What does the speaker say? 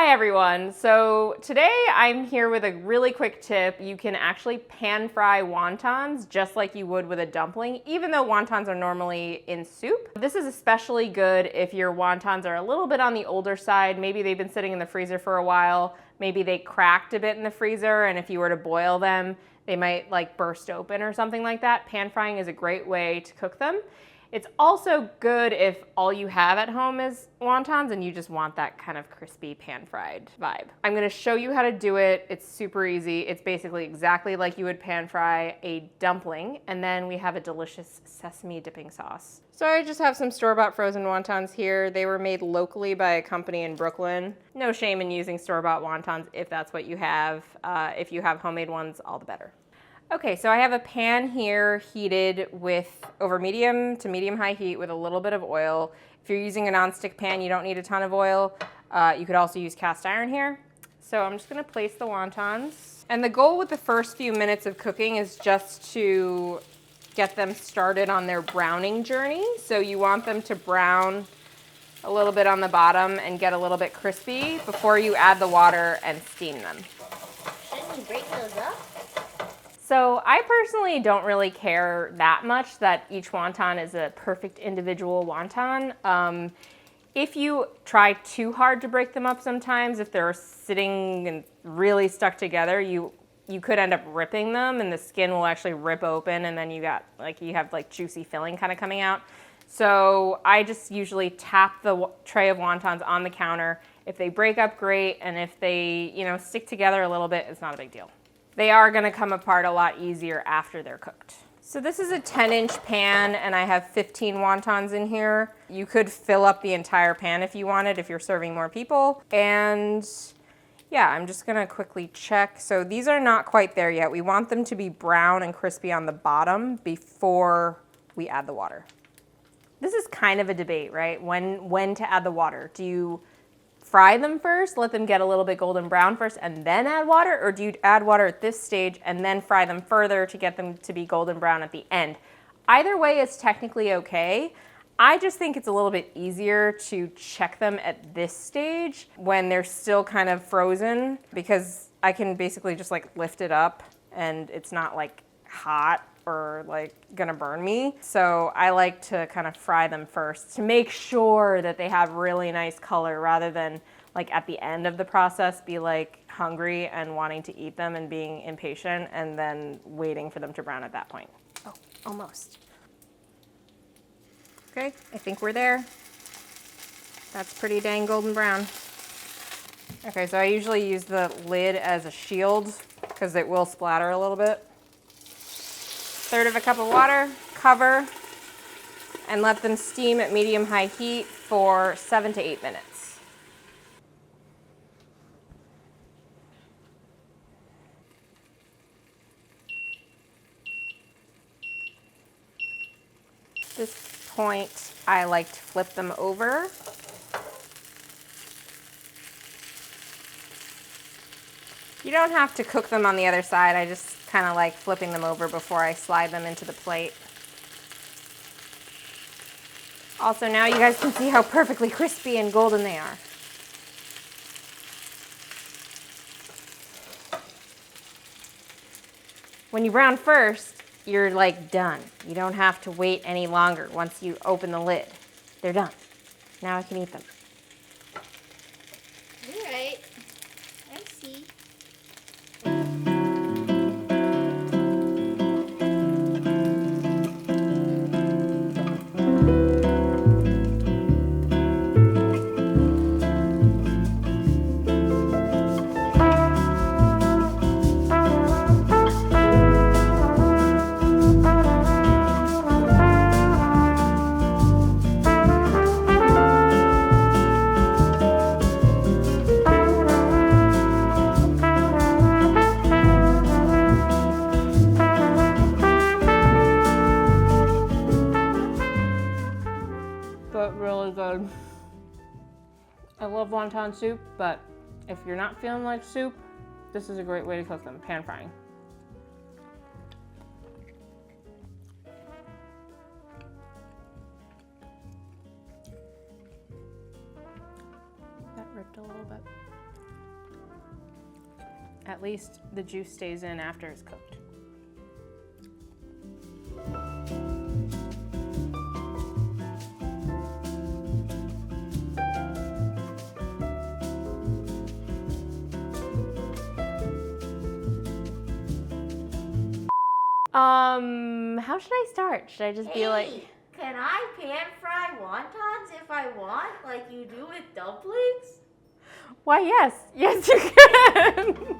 Hi everyone. So today I'm here with a really quick tip. You can actually pan fry wontons just like you would with a dumpling, even though wontons are normally in soup. This is especially good if your wontons are a little bit on the older side. Maybe they've been sitting in the freezer for a while. Maybe they cracked a bit in the freezer, and if you were to boil them, they might like burst open or something like that. Pan frying is a great way to cook them. It's also good if all you have at home is wontons and you just want that kind of crispy pan-fried vibe. I'm gonna show you how to do it. It's super easy. It's basically exactly like you would pan fry a dumpling, and then we have a delicious sesame dipping sauce. So I just have some store-bought frozen wontons here. They were made locally by a company in Brooklyn. No shame in using store-bought wontons if that's what you have. If you have homemade ones, all the better. Okay, so I have a pan here heated with over medium to medium-high heat with a little bit of oil. If you're using a nonstick pan, you don't need a ton of oil. You could also use cast iron here. So I'm just gonna place the wontons. And the goal with the first few minutes of cooking is just to get them started on their browning journey. So you want them to brown a little bit on the bottom and get a little bit crispy before you add the water and steam them. Shouldn't you break those up? So I personally don't really care that much that each wonton is a perfect individual wonton. If you try too hard to break them up sometimes, if they're sitting and really stuck together, you could end up ripping them and the skin will actually rip open, and then you have juicy filling kind of coming out. So I just usually tap the tray of wontons on the counter. If they break up, great, and if they stick together a little bit, it's not a big deal. They are gonna come apart a lot easier after they're cooked. So this is a 10-inch pan and I have 15 wontons in here. You could fill up the entire pan if you wanted, if you're serving more people. And yeah, I'm just gonna quickly check. So these are not quite there yet. We want them to be brown and crispy on the bottom before we add the water. This is kind of a debate, right? When to add the water. Do you fry them first, let them get a little bit golden brown first, and then add water? Or do you add water at this stage and then fry them further to get them to be golden brown at the end? Either way is technically okay. I just think it's a little bit easier to check them at this stage when they're still kind of frozen, because I can basically just lift it up and it's not hot or gonna burn me. So I like to kind of fry them first to make sure that they have really nice color, rather than at the end of the process be hungry and wanting to eat them and being impatient and then waiting for them to brown at that point. Oh, almost. Okay, I think we're there. That's pretty dang golden brown. Okay, so I usually use the lid as a shield because it will splatter a little bit. 1/3 of a cup of water, cover, and let them steam at medium-high heat for 7 to 8 minutes. At this point, I like to flip them over. You don't have to cook them on the other side. I just kind of like flipping them over before I slide them into the plate. Also, now you guys can see how perfectly crispy and golden they are. When you brown first, you're done. You don't have to wait any longer. Once you open the lid, they're done. Now I can eat them. All right, I see. But really good. I love wonton soup, but if you're not feeling like soup, this is a great way to cook them, pan frying. That ripped a little bit. At least the juice stays in after it's cooked. How should I start? Should I just be like... Can I pan fry wontons if I want, like you do with dumplings? Why, yes. Yes, you can.